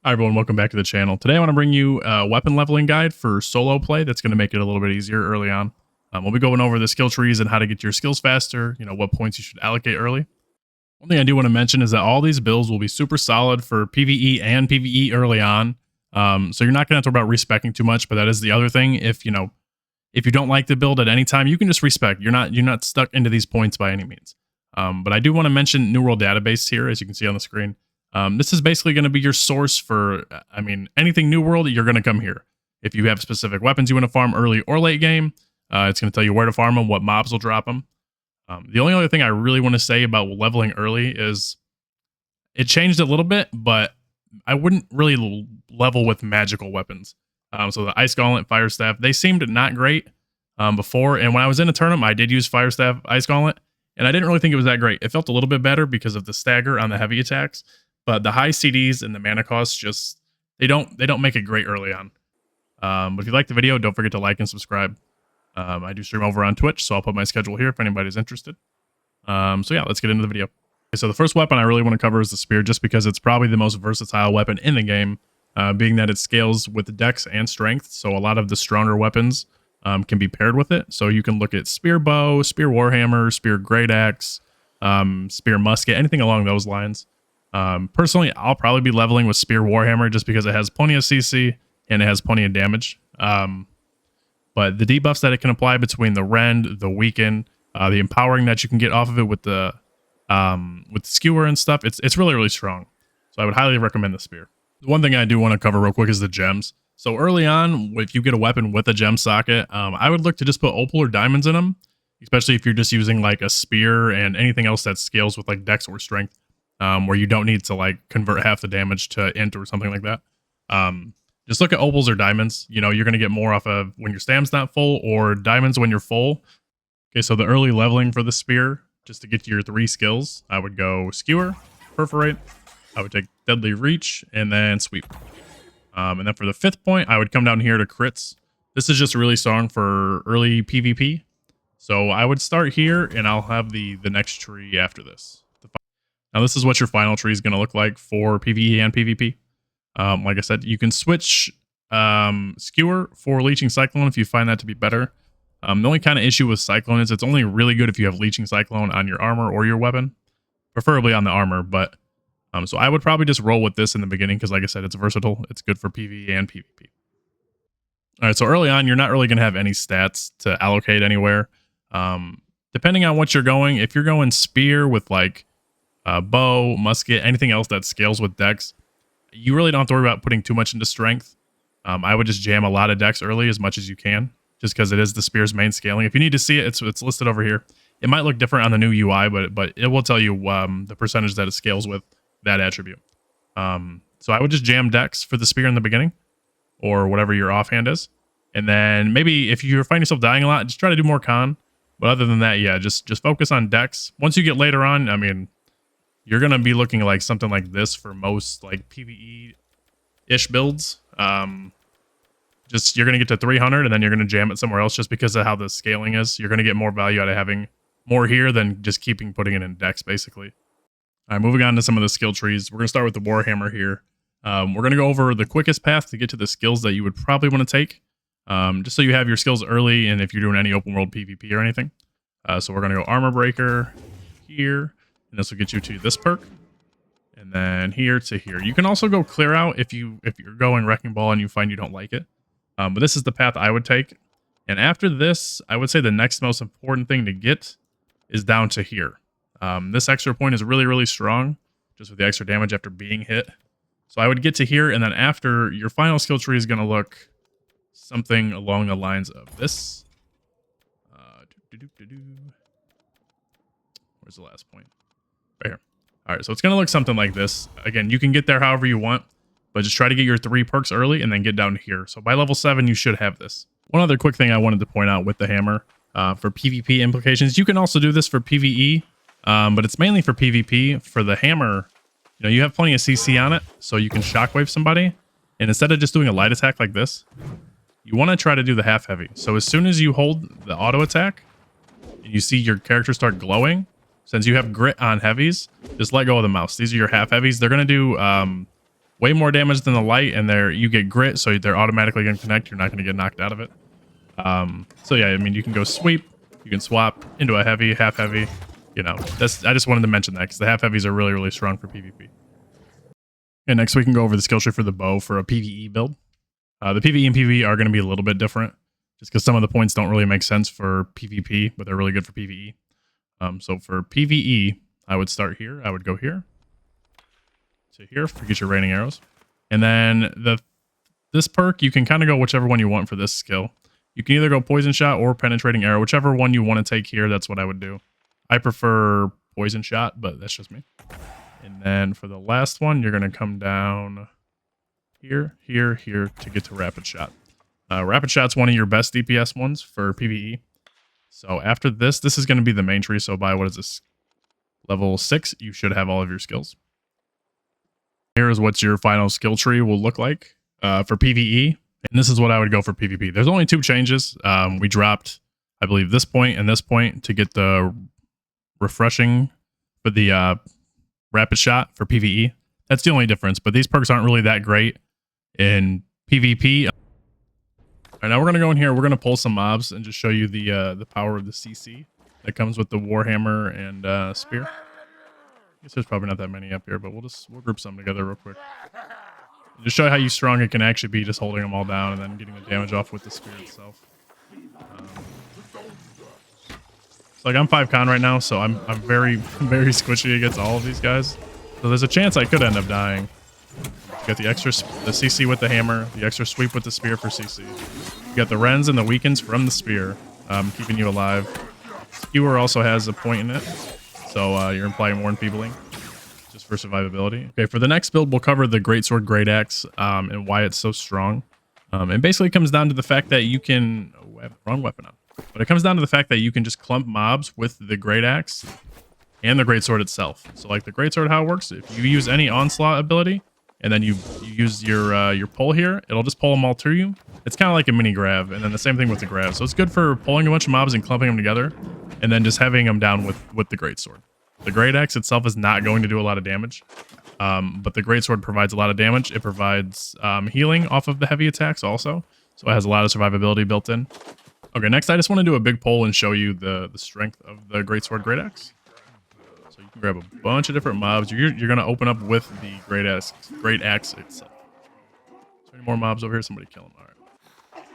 Hi everyone, welcome back to the channel. Today I want to bring you a weapon leveling guide for solo play that's going to make it a little bit easier early on. We'll be going over the skill trees and how to get your skills faster, what points you should allocate early. One thing I do want to mention is that all these builds will be super solid for PvE and PvE early on. So you're not going to have to worry about respeccing too much, but that is the other thing. If you don't like the build at any time, you can just respec. You're not stuck into these points by any means. But I do want to mention New World Database here, as you can see on the screen. This is basically going to be your source for, anything New World, you're going to come here. If you have specific weapons you want to farm early or late game, it's going to tell you where to farm them, what mobs will drop them. The only other thing I really want to say about leveling early is it changed a little bit, but I wouldn't really level with magical weapons. So the Ice Gauntlet, Fire Staff, they seemed not great before. And when I was in Aeternum, I did use Fire Staff, Ice Gauntlet, and I didn't really think it was that great. It felt a little bit better because of the stagger on the heavy attacks. But the high CDs and the mana costs they don't make it great early on. But if you like the video, don't forget to like and subscribe. I do stream over on Twitch, so I'll put my schedule here if anybody's interested. So yeah, let's get into the video. Okay, so the first weapon I really want to cover is the spear, just because it's probably the most versatile weapon in the game, being that it scales with dex and strength. So a lot of the stronger weapons can be paired with it. So you can look at spear bow, spear warhammer, spear great axe, spear musket, anything along those lines. Personally, I'll probably be leveling with Spear Warhammer just because it has plenty of CC and it has plenty of damage. But the debuffs that it can apply between the rend, the weaken, the empowering that you can get off of it with the skewer and stuff, it's really, really strong. So I would highly recommend the spear. The one thing I do want to cover real quick is the gems. So early on, if you get a weapon with a gem socket, I would look to just put opal or diamonds in them, especially if you're just using like a spear and anything else that scales with like dex or strength. Where you don't need to like convert half the damage to int or something like that. Just look at opals or diamonds. You're going to get more off of when your stam's not full, or diamonds when you're full. Okay, so the early leveling for the spear, just to get to your 3 skills, I would go skewer, perforate, I would take deadly reach, and then sweep. And then for the 5th point, I would come down here to crits. This is just really strong for early PvP. So I would start here, and I'll have the next tree after this. Now, this is what your final tree is going to look like for PvE and PvP. Like I said, you can switch Skewer for Leeching Cyclone if you find that to be better. The only kind of issue with Cyclone is it's only really good if you have Leeching Cyclone on your armor or your weapon. Preferably on the armor, but... so I would probably just roll with this in the beginning because, like I said, it's versatile. It's good for PvE and PvP. Alright, so early on, you're not really going to have any stats to allocate anywhere. Depending on what you're going, if you're going Spear with, like... bow, musket, anything else that scales with dex, you really don't have to worry about putting too much into strength. I would just jam a lot of dex early as much as you can, just because it is the spear's main scaling. If you need to see it, it's listed over here. It might look different on the new UI, but it will tell you the percentage that it scales with that attribute. So I would just jam dex for the spear in the beginning, or whatever your offhand is. And then maybe if you find yourself dying a lot, just try to do more con. But other than that, yeah, just focus on dex. Once you get later on, you're going to be looking like something like this for most like PvE-ish builds. You're going to get to 300 and then you're going to jam it somewhere else just because of how the scaling is. You're going to get more value out of having more here than just putting it in dex, basically. All right, moving on to some of the skill trees. We're going to start with the Warhammer here. We're going to go over the quickest path to get to the skills that you would probably want to take, just so you have your skills early and if you're doing any open world PvP or anything. So we're going to go Armor Breaker here. And this will get you to this perk. And then here to here. You can also go Clear Out if you're going Wrecking Ball and you find you don't like it. But this is the path I would take. And after this, I would say the next most important thing to get is down to here. This extra point is really, really strong, just with the extra damage after being hit. So I would get to here, and then after, your final skill tree is going to look something along the lines of this. Where's the last point? Right here. All right, so it's going to look something like this. Again, you can get there however you want, but just try to get your 3 perks early and then get down here. So by level 7, you should have this. One other quick thing I wanted to point out with the hammer for PvP implications. You can also do this for PvE, but it's mainly for PvP. For the hammer, you have plenty of CC on it, so you can shockwave somebody. And instead of just doing a light attack like this, you want to try to do the half heavy. So as soon as you hold the auto attack, and you see your character start glowing, since you have grit on heavies, just let go of the mouse. These are your half heavies. They're going to do way more damage than the light, and you get grit, so they're automatically going to connect. You're not going to get knocked out of it. So yeah, I mean, you can go sweep, you can swap into a heavy, half heavy. You know, I just wanted to mention that because the half heavies are really, really strong for PvP. And next we can go over the skill tree for the bow for a PvE build. The PvE and PvE are going to be a little bit different, just because some of the points don't really make sense for PvP, but they're really good for PvE. So for PvE, I would start here. I would go here to here to get your raining arrows. And then this perk, you can kind of go whichever one you want for this skill. You can either go poison shot or penetrating arrow, whichever one you want to take here. That's what I would do. I prefer poison shot, but that's just me. And then for the last one, you're going to come down here, here, here to get to rapid shot. Rapid shot's one of your best DPS ones for PvE. So after this is going to be the main tree. So by, what is this? Level 6, you should have all of your skills. Here is what your final skill tree will look like for PvE. And this is what I would go for PvP. There's only 2 changes. We dropped, I believe, this point and this point to get the refreshing for the rapid shot for PvE. That's the only difference, but these perks aren't really that great in PvP. All right, now we're going to go in here. We're going to pull some mobs and just show you the power of the CC that comes with the Warhammer and spear. I guess there's probably not that many up here, but we'll group some together real quick. Just show you how strong it can actually be just holding them all down and then getting the damage off with the spear itself. So like I'm 5 con right now, so I'm very, very squishy against all of these guys. So there's a chance I could end up dying. You got the CC with the hammer, the extra sweep with the spear for CC. You got the rends and the weakens from the spear, keeping you alive. Skewer also has a point in it, so you're implying more enfeebling, just for survivability. Okay, for the next build, we'll cover the Greatsword Great Axe and why it's so strong. And basically it comes down to the fact that you can... Oh, I have the wrong weapon on. But it comes down to the fact that you can just clump mobs with the Great Axe and the Greatsword itself. So like the Greatsword, how it works, if you use any onslaught ability, and then you use your pull here, it'll just pull them all to you. It's kind of like a mini grab, and then the same thing with the grab. So it's good for pulling a bunch of mobs and clumping them together, and then just having them down with the Greatsword. The Great Axe itself is not going to do a lot of damage, but the Greatsword provides a lot of damage. It provides healing off of the heavy attacks also, so it has a lot of survivability built in. Okay, next I just want to do a big poll and show you the strength of the Greatsword Great Axe. So you can grab a bunch of different mobs. You're going to open up with the Great Axe itself. Is there any more mobs over here? Somebody kill them. All right.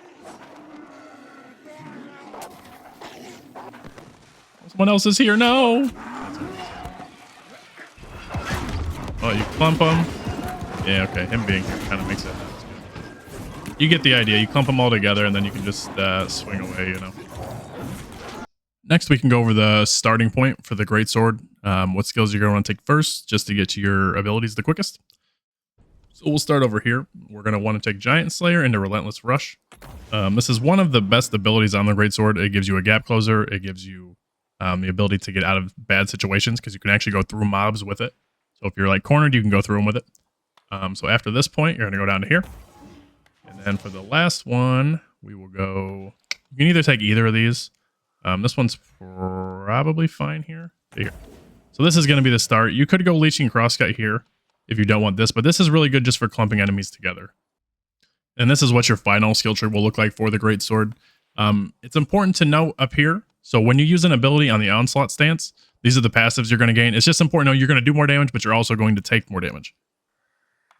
Someone else is here. No! Oh, you clump them. Yeah, okay. Him being here kind of makes it happen. You get the idea. You clump them all together, and then you can just swing away, you know. Next, we can go over the starting point for the Greatsword. What skills you're going to want to take first, just to get to your abilities the quickest. So we'll start over here. We're going to want to take Giant Slayer into Relentless Rush. This is one of the best abilities on the Greatsword. It gives you a gap closer. It gives you the ability to get out of bad situations, because you can actually go through mobs with it. So if you're like cornered, you can go through them with it. So after this point, you're going to go down to here. And then for the last one, we will go... You can either take either of these. This one's probably fine here. Here. So this is going to be the start. You could go Leeching Crosscut here if you don't want this, but this is really good just for clumping enemies together. And this is what your final skill tree will look like for the Greatsword. It's important to note up here. So when you use an ability on the Onslaught stance, these are the passives you're going to gain. It's just important to know you're going to do more damage, but you're also going to take more damage.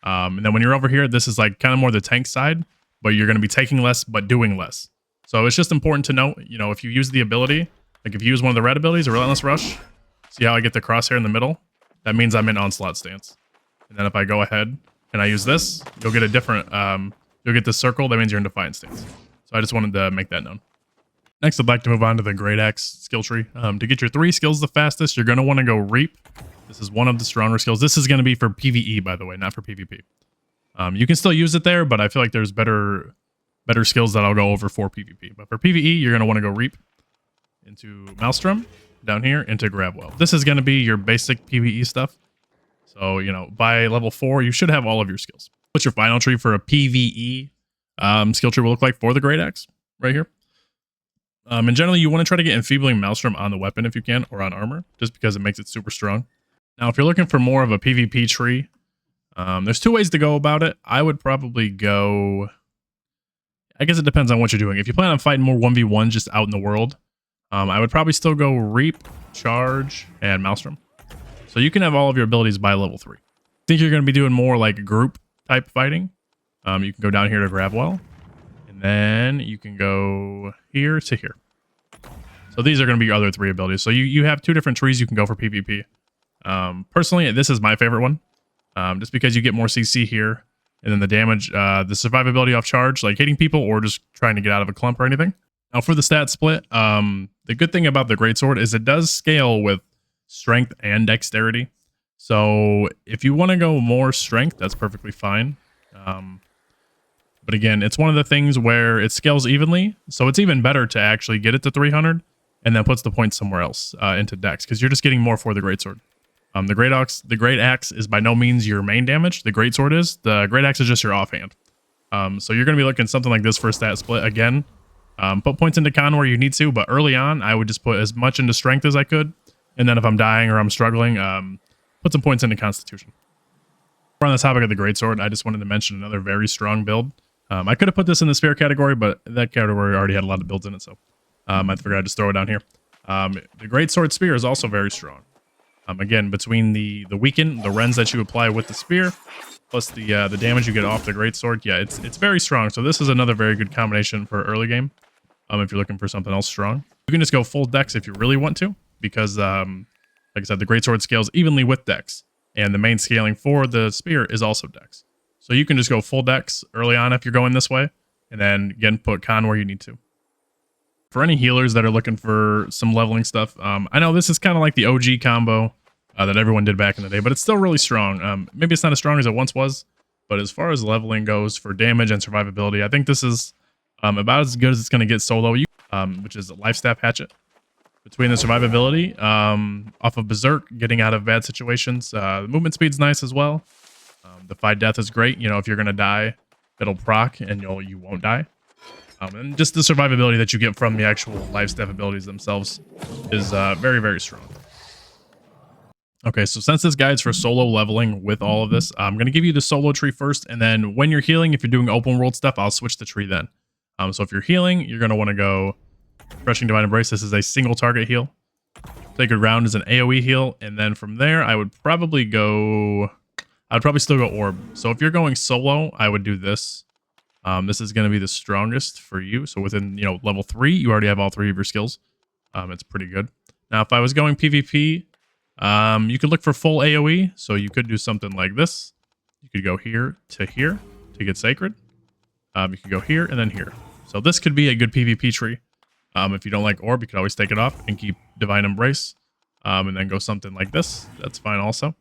And then when you're over here, this is like kind of more the tank side, but you're going to be taking less, but doing less. So it's just important to note, you know, if you use the ability, like if you use one of the red abilities, a Relentless Rush, see how I get the crosshair in the middle? That means I'm in Onslaught stance. And then if I go ahead and I use this, you'll get a different, you'll get this circle. That means you're in Defiant stance. So I just wanted to make that known. Next, I'd like to move on to the Great Axe skill tree. To get your 3 skills the fastest, you're going to want to go Reap. This is one of the stronger skills. This is going to be for PvE, by the way, not for PvP. You can still use it there, but I feel like there's better skills that I'll go over for PvP. But for PvE, you're going to want to go Reap into Maelstrom, down here into Grabwell. This is going to be your basic PvE stuff. So, you know, by level 4, you should have all of your skills. What's your final tree for a PvE skill tree will look like for the Great Axe right here? And generally, you want to try to get Enfeebling Maelstrom on the weapon if you can, or on armor, just because it makes it super strong. Now, if you're looking for more of a PvP tree, There's two ways to go about it. I would probably go... I guess it depends on what you're doing. If you plan on fighting more 1v1 just out in the world, I would probably still go Reap, Charge, and Maelstrom. So you can have all of your abilities by level 3. I think you're going to be doing more like group type fighting. You can go down here to Gravwell, and then you can go here to here. So these are going to be your other 3 abilities. So you have 2 different trees you can go for PvP. Personally, this is my favorite one, just because you get more CC here, and then the damage, the survivability off charge, like hitting people or just trying to get out of a clump or anything. Now for the stat split, the good thing about the Greatsword is it does scale with strength and dexterity. So if you want to go more strength, that's perfectly fine. But again, it's one of the things where it scales evenly, so it's even better to actually get it to 300 and then puts the points somewhere else into dex, because you're just getting more for the Greatsword. The Great Axe is by no means your main damage. The Greatsword is. The Great Axe is just your offhand. So you're going to be looking something like this for a stat split. Again, put points into con where you need to, but early on, I would just put as much into strength as I could. And then if I'm dying or I'm struggling, put some points into constitution. We're on the topic of the Greatsword. I just wanted to mention another very strong build. I could have put this in the spear category, but that category already had a lot of builds in it, so I figured I'd just throw it down here. The Greatsword Spear is also very strong. Again, between the weaken, the rends that you apply with the spear, plus the damage you get off the Greatsword, yeah, it's very strong. So this is another very good combination for early game. If you're looking for something else strong, you can just go full dex if you really want to, because like I said, the Greatsword scales evenly with dex, and the main scaling for the spear is also dex. So you can just go full dex early on if you're going this way, and then again put con where you need to. For any healers that are looking for some leveling stuff, I know this is kind of like the OG combo that everyone did back in the day, but it's still really strong. Maybe it's not as strong as it once was, but as far as leveling goes for damage and survivability, I think this is about as good as it's going to get solo, which is a Life Staff Hatchet. Between the survivability, off of Berserk, getting out of bad situations, the movement speed's nice as well. Defy Death is great. You know, if you're going to die, it'll proc and you won't die. And just the survivability that you get from the actual life staff abilities themselves is very, very strong. Okay, so since this guide's for solo leveling with all of this, I'm going to give you the solo tree first, and then when you're healing, if you're doing open world stuff, I'll switch the tree then. So if you're healing, you're going to want to go Crushing Divine Embrace. This is a single target heal. Sacred Ground is an AoE heal, and then from there, I would probably still go Orb. So if you're going solo, I would do this. This is going to be the strongest for you. So within, level 3, you already have all 3 of your skills. It's pretty good. Now, if I was going PvP, you could look for full AoE. So you could do something like this. You could go here to get Sacred. You could go here and then here. So this could be a good PvP tree. If you don't like Orb, you could always take it off and keep Divine Embrace. And then go something like this. That's fine also.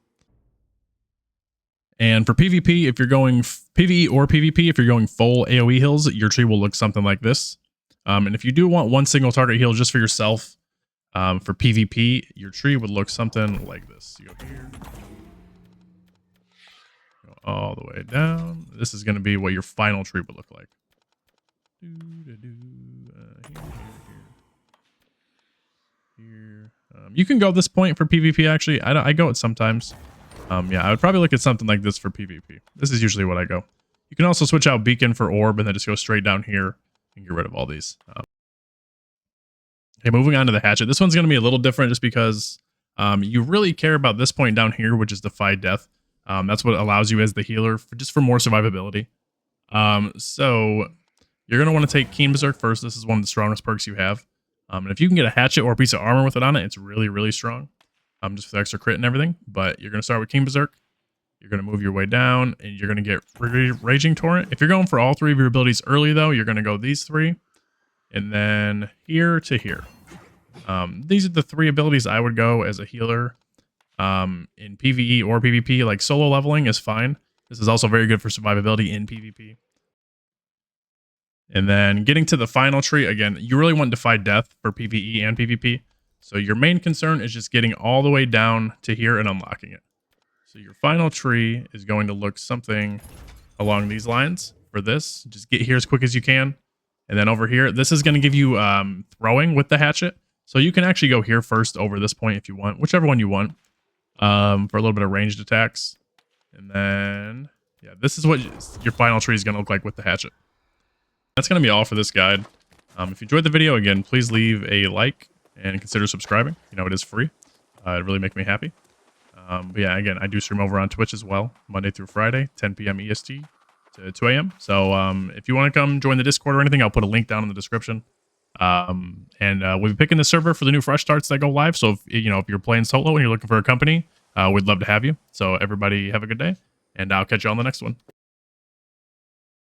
And for PvP, if you're going PvE or PvP, if you're going full AoE heals, your tree will look something like this. And if you do want one single target heal just for yourself, for PvP, your tree would look something like this. You go here, go all the way down. This is going to be what your final tree would look like. Here. You can go this point for PvP, actually. I go it sometimes. Yeah, I would probably look at something like this for PvP. This is usually what I go. You can also switch out Beacon for Orb and then just go straight down here and get rid of all these. Okay, moving on to the Hatchet. This one's going to be a little different just because you really care about this point down here, which is Defy Death. That's what allows you as the healer, just for more survivability. So you're going to want to take Keen Berserk first. This is one of the strongest perks you have. And if you can get a Hatchet or a piece of armor with it on it, it's really, really strong. Just for the extra crit and everything. But you're going to start with Keen Berserk. You're going to move your way down, and you're going to get Raging Torrent. If you're going for all 3 of your abilities early, though, you're going to go these 3. And then here to here. These are the 3 abilities I would go as a healer. In PvE or PvP, like solo leveling is fine. This is also very good for survivability in PvP. And then getting to the final tree, again, you really want Defy Death for PvE and PvP. So your main concern is just getting all the way down to here and unlocking it. So your final tree is going to look something along these lines for this. Just get here as quick as you can. And then over here, this is going to give you throwing with the Hatchet. So you can actually go here first over this point if you want, whichever one you want, for a little bit of ranged attacks. And then, yeah, this is what your final tree is going to look like with the hatchet. That's going to be all for this guide. If you enjoyed the video, again, please leave a like and consider subscribing. You know, it is free. It really makes me happy. But yeah, again, I do stream over on Twitch as well, Monday through Friday, 10 p.m. EST to 2 a.m. So if you want to come join the Discord or anything, I'll put a link down in the description. We'll be picking the server for the new fresh starts that go live. So if you're playing solo and you're looking for a company, we'd love to have you. So everybody have a good day, and I'll catch you on the next one.